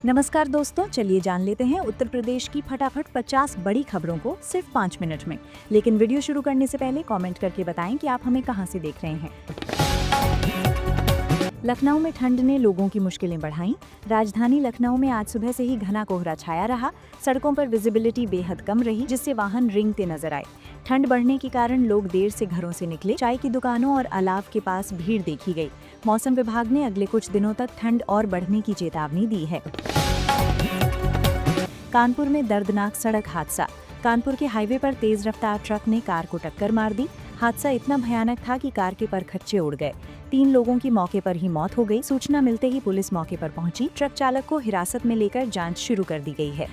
नमस्कार दोस्तों, चलिए जान लेते हैं उत्तर प्रदेश की फटाफट 50 बड़ी खबरों को सिर्फ 5 मिनट में। लेकिन वीडियो शुरू करने से पहले कमेंट करके बताएं कि आप हमें कहां से देख रहे हैं। लखनऊ में ठंड ने लोगों की मुश्किलें बढ़ाईं। राजधानी लखनऊ में आज सुबह से ही घना कोहरा छाया रहा। सड़कों पर विजिबिलिटी बेहद कम रही, जिससे वाहन रेंगते नजर आए। ठंड बढ़ने के कारण लोग देर से घरों से निकले। चाय की दुकानों और अलाव के पास भीड़ देखी गई। मौसम विभाग ने अगले कुछ दिनों तक ठंड और बढ़ने की चेतावनी दी है। कानपुर में दर्दनाक सड़क हादसा। कानपुर के हाईवे पर तेज रफ्तार ट्रक ने कार को टक्कर मार दी। हादसा इतना भयानक था कि कार के परखच्चे उड़ गए। 3 लोगों की मौके पर ही मौत हो गई। सूचना मिलते ही पुलिस मौके पर पहुंची। ट्रक चालक को हिरासत में लेकर जांच शुरू कर दी गई है।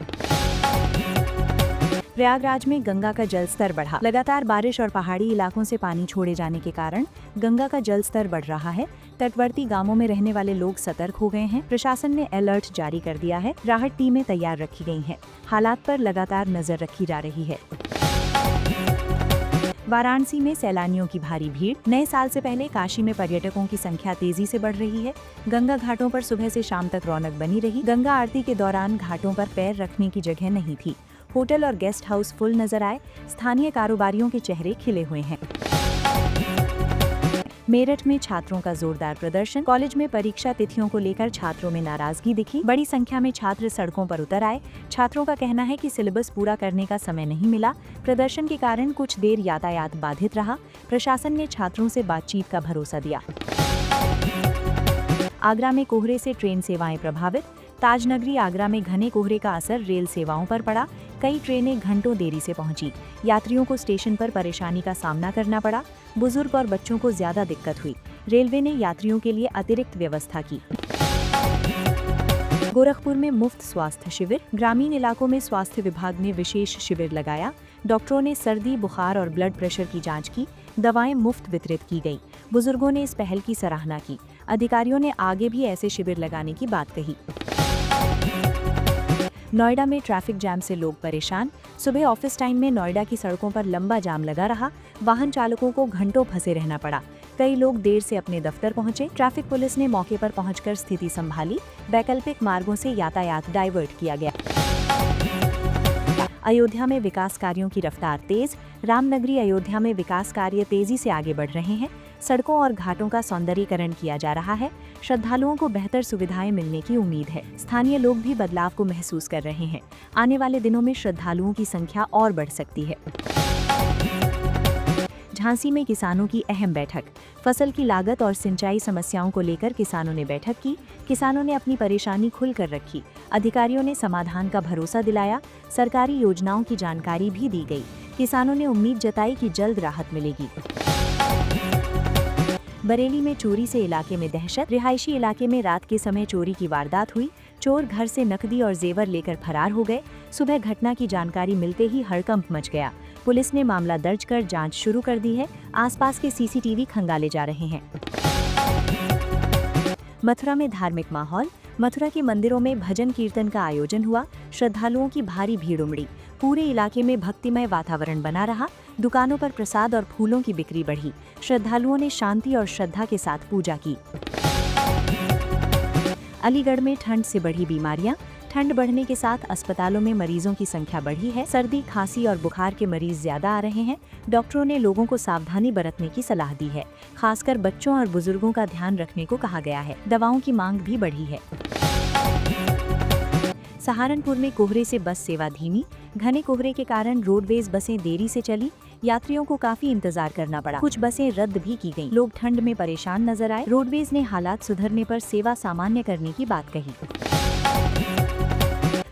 प्रयागराज में गंगा का जलस्तर बढ़ा। लगातार बारिश और पहाड़ी इलाकों से पानी छोड़े जाने के कारण गंगा का जलस्तर बढ़ रहा है। तटवर्ती गांवों में रहने वाले लोग सतर्क हो गए हैं। प्रशासन ने अलर्ट जारी कर दिया है। राहत टीमें तैयार रखी गई हैं। हालात पर लगातार नजर रखी जा रही है। वाराणसी में सैलानियों की भारी भीड़। नए साल से पहले काशी में पर्यटकों की संख्या तेजी से बढ़ रही है। गंगा घाटों पर सुबह से शाम तक रौनक बनी रही। गंगा आरती के दौरान घाटों पर पैर रखने की जगह नहीं थी। होटल और गेस्ट हाउस फुल नजर आए। स्थानीय कारोबारियों के चेहरे खिले हुए हैं। मेरठ में छात्रों का जोरदार प्रदर्शन। कॉलेज में परीक्षा तिथियों को लेकर छात्रों में नाराजगी दिखी। बड़ी संख्या में छात्र सड़कों पर उतर आए। छात्रों का कहना है कि सिलेबस पूरा करने का समय नहीं मिला। प्रदर्शन के कारण कुछ देर यातायात बाधित रहा। प्रशासन ने छात्रों से बातचीत का भरोसा दिया। आगरा में कोहरे से ट्रेन सेवाएं प्रभावित। ताजनगरी आगरा में घने कोहरे का असर रेल सेवाओं पर पड़ा। कई ट्रेनें घंटों देरी से पहुंची। यात्रियों को स्टेशन पर परेशानी का सामना करना पड़ा। बुजुर्ग और बच्चों को ज्यादा दिक्कत हुई। रेलवे ने यात्रियों के लिए अतिरिक्त व्यवस्था की। गोरखपुर में मुफ्त स्वास्थ्य शिविर। ग्रामीण इलाकों में स्वास्थ्य विभाग ने विशेष शिविर लगाया। डॉक्टरों ने सर्दी, बुखार और ब्लड प्रेशर की जांच की। दवाएं मुफ्त वितरित की गई। बुजुर्गों ने इस पहल की सराहना की। अधिकारियों ने आगे भी ऐसे शिविर लगाने की बात कही। नोएडा में ट्रैफिक जैम से लोग परेशान। सुबह ऑफिस टाइम में नोएडा की सड़कों पर लंबा जाम लगा रहा। वाहन चालकों को घंटों फंसे रहना पड़ा। कई लोग देर से अपने दफ्तर पहुंचे। ट्रैफिक पुलिस ने मौके पर पहुंचकर स्थिति संभाली। वैकल्पिक मार्गों से यातायात डाइवर्ट किया गया। अयोध्या में विकास कार्यों की रफ्तार तेज। रामनगरी अयोध्या में विकास कार्य तेजी से आगे बढ़ रहे हैं। सड़कों और घाटों का सौंदर्यीकरण किया जा रहा है। श्रद्धालुओं को बेहतर सुविधाएं मिलने की उम्मीद है। स्थानीय लोग भी बदलाव को महसूस कर रहे हैं। आने वाले दिनों में श्रद्धालुओं की संख्या और बढ़ सकती है। झांसी में किसानों की अहम बैठक। फसल की लागत और सिंचाई समस्याओं को लेकर किसानों ने बैठक की। किसानों ने अपनी परेशानी खुलकर रखी। अधिकारियों ने समाधान का भरोसा दिलाया। सरकारी योजनाओं की जानकारी भी दी गई। किसानों ने उम्मीद जताई कि जल्द राहत मिलेगी। बरेली में चोरी से इलाके में दहशत। रिहायशी इलाके में रात के समय चोरी की वारदात हुई। चोर घर से नकदी और जेवर लेकर फरार हो गए। सुबह घटना की जानकारी मिलते ही हड़कंप मच गया। पुलिस ने मामला दर्ज कर जांच शुरू कर दी है। आसपास के सीसीटीवी खंगाले जा रहे हैं। मथुरा में धार्मिक माहौल। मथुरा के मंदिरों में भजन कीर्तन का आयोजन हुआ। श्रद्धालुओं की भारी भीड़ उमड़ी। पूरे इलाके में भक्तिमय वातावरण बना रहा। दुकानों पर प्रसाद और फूलों की बिक्री बढ़ी। श्रद्धालुओं ने शांति और श्रद्धा के साथ पूजा की। अलीगढ़ में ठंड से बढ़ी बीमारियां। ठंड बढ़ने के साथ अस्पतालों में मरीजों की संख्या बढ़ी है। सर्दी, खांसी और बुखार के मरीज ज्यादा आ रहे हैं। डॉक्टरों ने लोगों को सावधानी बरतने की सलाह दी है। खासकर बच्चों और बुजुर्गों का ध्यान रखने को कहा गया है। दवाओं की मांग भी बढ़ी है। सहारनपुर में कोहरे से बस सेवा धीमी। घने कोहरे के कारण रोडवेज बसें देरी से चली। यात्रियों को काफी इंतजार करना पड़ा। कुछ बसें रद्द भी की गईं। लोग ठंड में परेशान नजर आए। रोडवेज ने हालात सुधरने पर सेवा सामान्य करने की बात कही।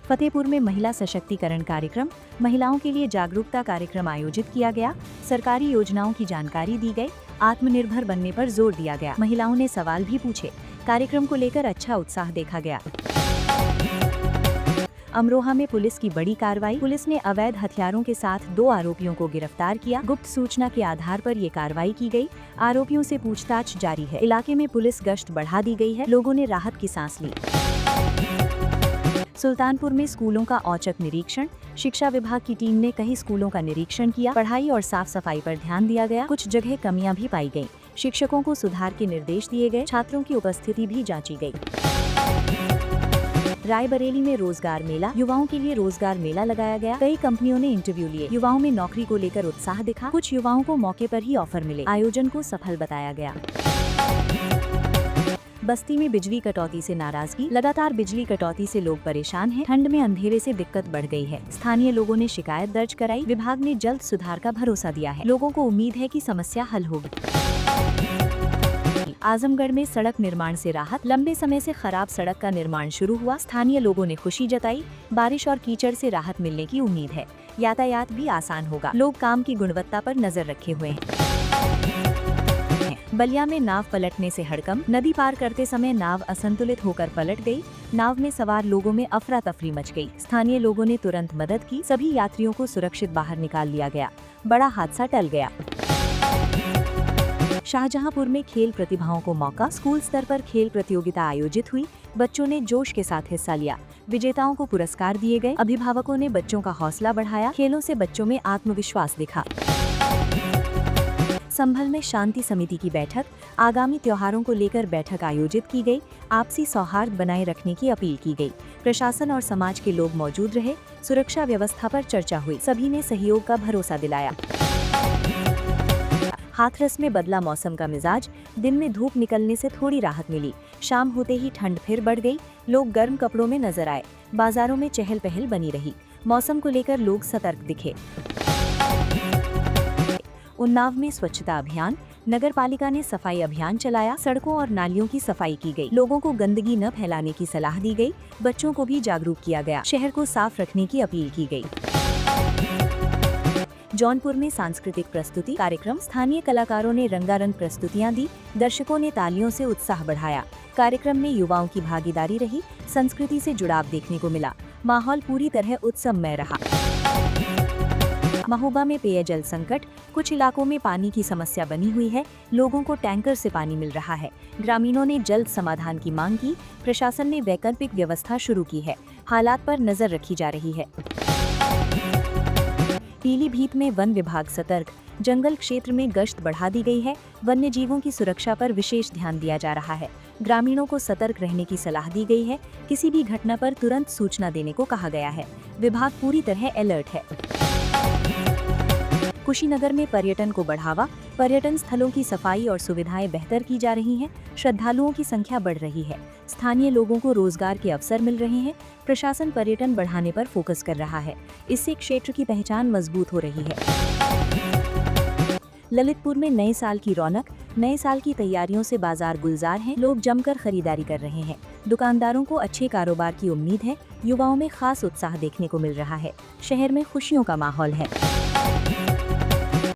फतेहपुर में महिला सशक्तिकरण कार्यक्रम। महिलाओं के लिए जागरूकता कार्यक्रम आयोजित किया गया। सरकारी योजनाओं की जानकारी दी गई। आत्मनिर्भर बनने पर जोर दिया गया। महिलाओं ने सवाल भी पूछे। कार्यक्रम को लेकर अच्छा उत्साह देखा गया। अमरोहा में पुलिस की बड़ी कार्रवाई। पुलिस ने अवैध हथियारों के साथ 2 आरोपियों को गिरफ्तार किया। गुप्त सूचना के आधार पर ये कार्रवाई की गई। आरोपियों से पूछताछ जारी है। इलाके में पुलिस गश्त बढ़ा दी गई है। लोगों ने राहत की सांस ली। सुल्तानपुर में स्कूलों का औचक निरीक्षण। शिक्षा विभाग की टीम ने कई स्कूलों का निरीक्षण किया। पढ़ाई और साफ सफाई पर ध्यान दिया गया। कुछ जगह कमियां भी पाई गयी। शिक्षकों को सुधार के निर्देश दिए गए। छात्रों की उपस्थिति भी जांची गई। रायबरेली में रोजगार मेला, युवाओं के लिए रोजगार मेला लगाया गया। कई कंपनियों ने इंटरव्यू लिए, युवाओं में नौकरी को लेकर उत्साह दिखा। कुछ युवाओं को मौके पर ही ऑफर मिले। आयोजन को सफल बताया गया। बस्ती में बिजली कटौती से नाराजगी, लगातार बिजली कटौती से लोग परेशान हैं। ठंड में अंधेरे से दिक्कत बढ़ गई है। स्थानीय लोगों ने शिकायत दर्ज कराई। विभाग ने जल्द सुधार का भरोसा दिया है। लोगों को उम्मीद है कि समस्या हल होगी। आजमगढ़ में सड़क निर्माण से राहत, लंबे समय से खराब सड़क का निर्माण शुरू हुआ। स्थानीय लोगों ने खुशी जताई। बारिश और कीचड़ से राहत मिलने की उम्मीद है। यातायात भी आसान होगा। लोग काम की गुणवत्ता पर नजर रखे हुए हैं। बलिया में नाव पलटने से हड़कंप, नदी पार करते समय नाव असंतुलित होकर पलट गई। नाव में सवार लोगों में अफरा तफरी मच गई। स्थानीय लोगों ने तुरंत मदद की। सभी यात्रियों को सुरक्षित बाहर निकाल लिया गया। बड़ा हादसा टल गया। शाहजहांपुर में खेल प्रतिभाओं को मौका, स्कूल स्तर पर खेल प्रतियोगिता आयोजित हुई। बच्चों ने जोश के साथ हिस्सा लिया। विजेताओं को पुरस्कार दिए गए। अभिभावकों ने बच्चों का हौसला बढ़ाया। खेलों से बच्चों में आत्मविश्वास दिखा। संभल में शांति समिति की बैठक, आगामी त्योहारों को लेकर बैठक आयोजित की गई। आपसी सौहार्द बनाए रखने की अपील की गई। प्रशासन और समाज के लोग मौजूद रहे। सुरक्षा व्यवस्था पर चर्चा हुई। सभी ने सहयोग का भरोसा दिलाया। हाथरस में बदला मौसम का मिजाज, दिन में धूप निकलने से थोड़ी राहत मिली। शाम होते ही ठंड फिर बढ़ गई। लोग गर्म कपड़ों में नजर आए। बाजारों में चहल पहल बनी रही। मौसम को लेकर लोग सतर्क दिखे। उन्नाव में स्वच्छता अभियान, नगर पालिका ने सफाई अभियान चलाया। सड़कों और नालियों की सफाई की गई। लोगों को गंदगी न फैलाने की सलाह दी गई। बच्चों को भी जागरूक किया गया। शहर को साफ रखने की अपील की गई। जौनपुर में सांस्कृतिक प्रस्तुति कार्यक्रम, स्थानीय कलाकारों ने रंगारंग प्रस्तुतियां दी। दर्शकों ने तालियों से उत्साह बढ़ाया। कार्यक्रम में युवाओं की भागीदारी रही। संस्कृति से जुड़ाव देखने को मिला। माहौल पूरी तरह उत्सवमय रहा। महोबा में पेयजल संकट, कुछ इलाकों में पानी की समस्या बनी हुई है। लोगों को टैंकर से पानी मिल रहा है। ग्रामीणों ने जल्द समाधान की मांग की। प्रशासन ने वैकल्पिक व्यवस्था शुरू की है। हालात पर नजर रखी जा रही है। पीलीभीत में वन विभाग सतर्क, जंगल क्षेत्र में गश्त बढ़ा दी गई है। वन्य जीवों की सुरक्षा पर विशेष ध्यान दिया जा रहा है। ग्रामीणों को सतर्क रहने की सलाह दी गई है। किसी भी घटना पर तुरंत सूचना देने को कहा गया है। विभाग पूरी तरह अलर्ट है। कुशीनगर में पर्यटन को बढ़ावा, पर्यटन स्थलों की सफाई और सुविधाएं बेहतर की जा रही हैं। श्रद्धालुओं की संख्या बढ़ रही है। स्थानीय लोगों को रोजगार के अवसर मिल रहे हैं। प्रशासन पर्यटन बढ़ाने पर फोकस कर रहा है। इससे क्षेत्र की पहचान मजबूत हो रही है। ललितपुर में नए साल की रौनक, नए साल की तैयारियों से बाजार गुलजार हैं। लोग जमकर खरीदारी कर रहे हैं। दुकानदारों को अच्छे कारोबार की उम्मीद है। युवाओं में खास उत्साह देखने को मिल रहा है। शहर में खुशियों का माहौल है।